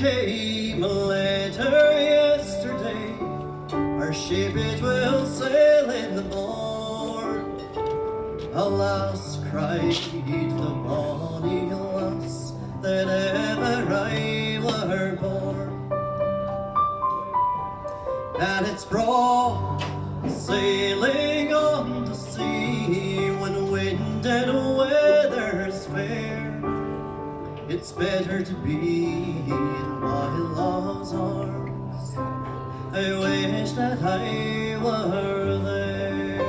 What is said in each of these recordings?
came a letter yesterday. Our ship it will sail in the morn. Alas, cried the bonny lass, that ever I were born. And it's Braw Sailing on the sea, when wind and weather's fair. It's better to be in my love's arms. I wish that I were there.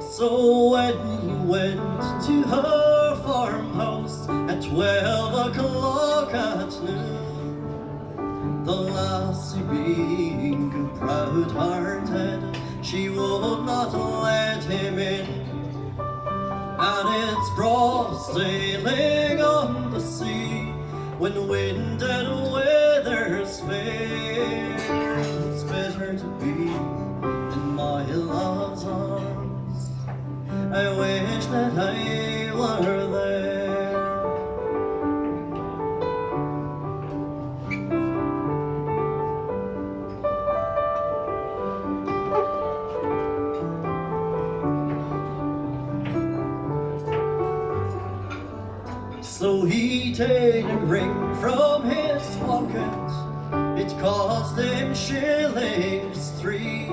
So when he went to her farmhouse at 12 o'clock at noon, the lassie being proud-hearted, she would not let him in. And it's Braw Sailing on the sea, when wind and weather's fair. It's better to be in my love's arms. I wish that I were there. So he take a ring from his pocket, it cost him shillings 3,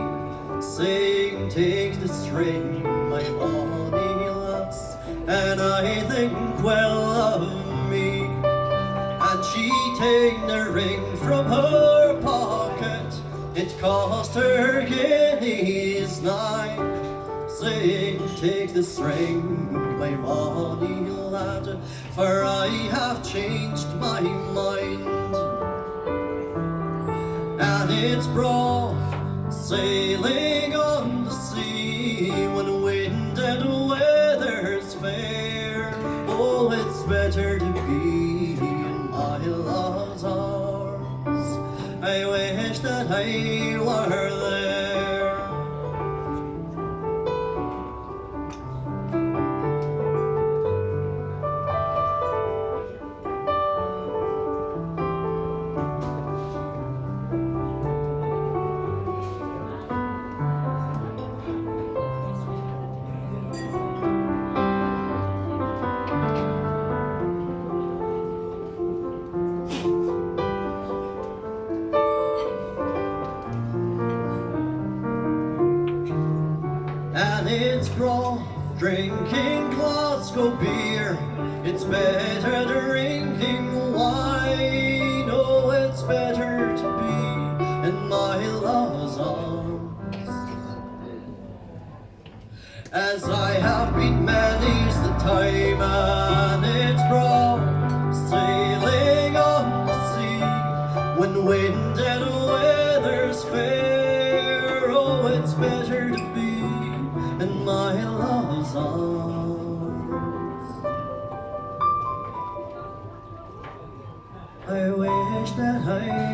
saying, take this ring, my bonny lass, and I think well of me. And she take the ring from her pocket, it cost her guineas 9, saying, take this ring, my bonny lad, for I have changed my mind. And it's Braw Sailing on the sea, when wind and weather's fair. Oh, it's better to be in my love's arms. I wish that I were there. And it's Braw drinking Glasgow beer, it's better drinking wine. Oh, it's better to be in my love's arms. As I have been many's the time, and it's Braw Sailing on the sea, when wind and weather's fair. Oh, it's better to be in my love's arms. I wish that I